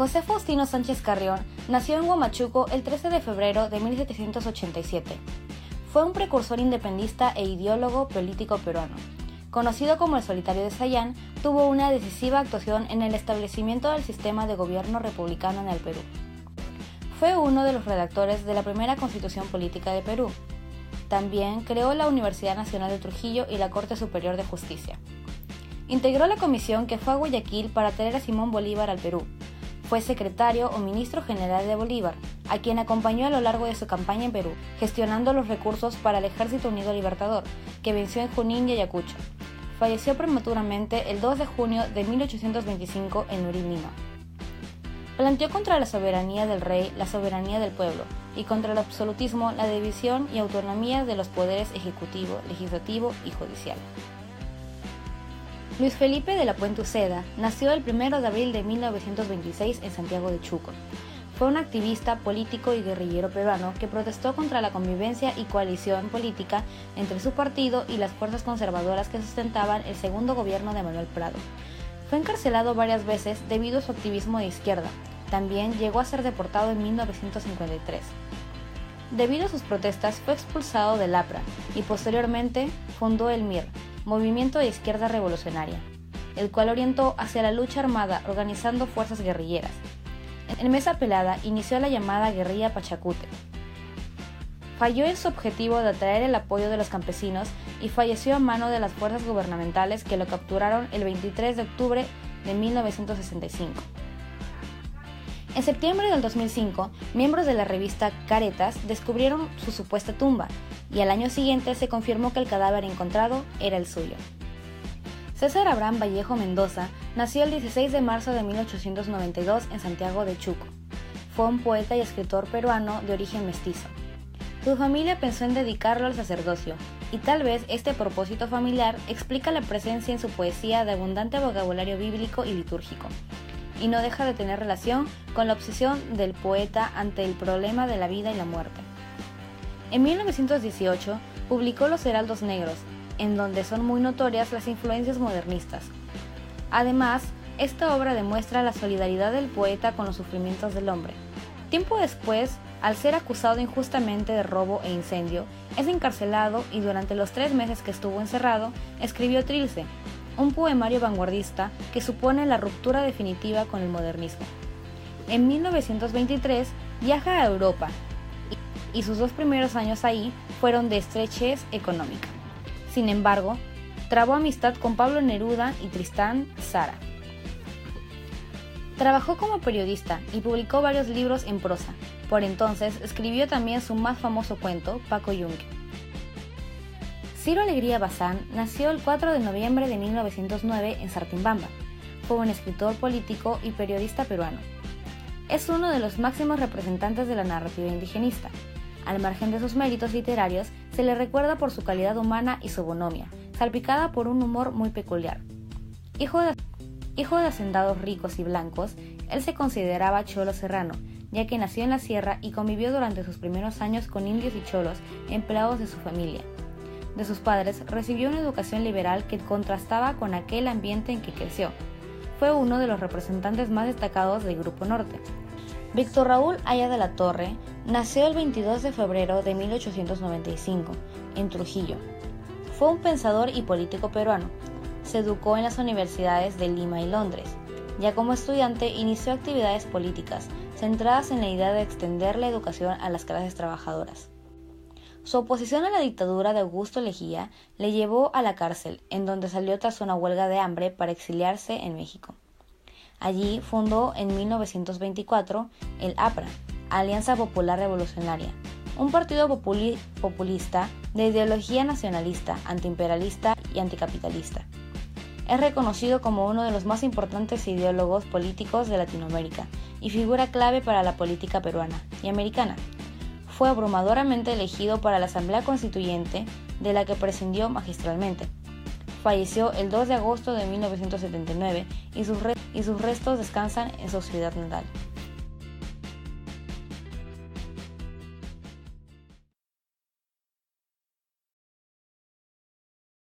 José Faustino Sánchez Carrión nació en Huamachuco el 13 de febrero de 1787. Fue un precursor independentista e ideólogo político peruano. Conocido como el Solitario de Sayán, tuvo una decisiva actuación en el establecimiento del sistema de gobierno republicano en el Perú. Fue uno de los redactores de la primera Constitución Política de Perú. También creó la Universidad Nacional de Trujillo y la Corte Superior de Justicia. Integró la comisión que fue a Guayaquil para traer a Simón Bolívar al Perú. Fue secretario o ministro general de Bolívar, a quien acompañó a lo largo de su campaña en Perú, gestionando los recursos para el Ejército Unido Libertador, que venció en Junín y Ayacucho. Falleció prematuramente el 2 de junio de 1825 en Lurín, Lima. Planteó contra la soberanía del rey la soberanía del pueblo, y contra el absolutismo la división y autonomía de los poderes ejecutivo, legislativo y judicial. Luis Felipe de la Puente Uceda nació el 1 de abril de 1926 en Santiago de Chuco. Fue un activista político y guerrillero peruano que protestó contra la convivencia y coalición política entre su partido y las fuerzas conservadoras que sustentaban el segundo gobierno de Manuel Prado. Fue encarcelado varias veces debido a su activismo de izquierda. También llegó a ser deportado en 1953. Debido a sus protestas fue expulsado del APRA y posteriormente fundó el MIR, Movimiento de Izquierda Revolucionaria, el cual orientó hacia la lucha armada organizando fuerzas guerrilleras. En Mesa Pelada inició la llamada guerrilla Pachacute. Falló en su objetivo de atraer el apoyo de los campesinos y falleció a mano de las fuerzas gubernamentales que lo capturaron el 23 de octubre de 1965. En septiembre del 2005, miembros de la revista Caretas descubrieron su supuesta tumba y al año siguiente se confirmó que el cadáver encontrado era el suyo. César Abraham Vallejo Mendoza nació el 16 de marzo de 1892 en Santiago de Chuco. Fue un poeta y escritor peruano de origen mestizo. Su familia pensó en dedicarlo al sacerdocio, y tal vez este propósito familiar explica la presencia en su poesía de abundante vocabulario bíblico y litúrgico, y no deja de tener relación con la obsesión del poeta ante el problema de la vida y la muerte. En 1918 publicó Los Heraldos Negros, en donde son muy notorias las influencias modernistas. Además, esta obra demuestra la solidaridad del poeta con los sufrimientos del hombre. Tiempo después, al ser acusado injustamente de robo e incendio, es encarcelado y durante los 3 meses que estuvo encerrado, escribió Trilce, un poemario vanguardista que supone la ruptura definitiva con el modernismo. En 1923 viaja a Europa y sus 2 primeros años ahí fueron de estrechez económica. Sin embargo, trabó amistad con Pablo Neruda y Tristán Tzara. Trabajó como periodista y publicó varios libros en prosa. Por entonces escribió también su más famoso cuento, Paco Yunque. Ciro Alegría Bazán nació el 4 de noviembre de 1909 en Sartimbamba. Fue un escritor político y periodista peruano. Es uno de los máximos representantes de la narrativa indigenista. Al margen de sus méritos literarios, se le recuerda por su calidad humana y su bonomia, salpicada por un humor muy peculiar. Hijo de hacendados ricos y blancos, él se consideraba cholo serrano, ya que nació en la sierra y convivió durante sus primeros años con indios y cholos, empleados de su familia. De sus padres recibió una educación liberal que contrastaba con aquel ambiente en que creció. Fue uno de los representantes más destacados del Grupo Norte. Víctor Raúl Haya de la Torre nació el 22 de febrero de 1895, en Trujillo. Fue un pensador y político peruano. Se educó en las universidades de Lima y Londres. Ya como estudiante inició actividades políticas, centradas en la idea de extender la educación a las clases trabajadoras. Su oposición a la dictadura de Augusto Leguía le llevó a la cárcel, en donde salió tras una huelga de hambre para exiliarse en México. Allí fundó en 1924 el APRA, Alianza Popular Revolucionaria, un partido populista de ideología nacionalista, antiimperialista y anticapitalista. Es reconocido como uno de los más importantes ideólogos políticos de Latinoamérica y figura clave para la política peruana y americana. Fue abrumadoramente elegido para la Asamblea Constituyente, de la que prescindió magistralmente. Falleció el 2 de agosto de 1979 y sus restos descansan en su ciudad natal.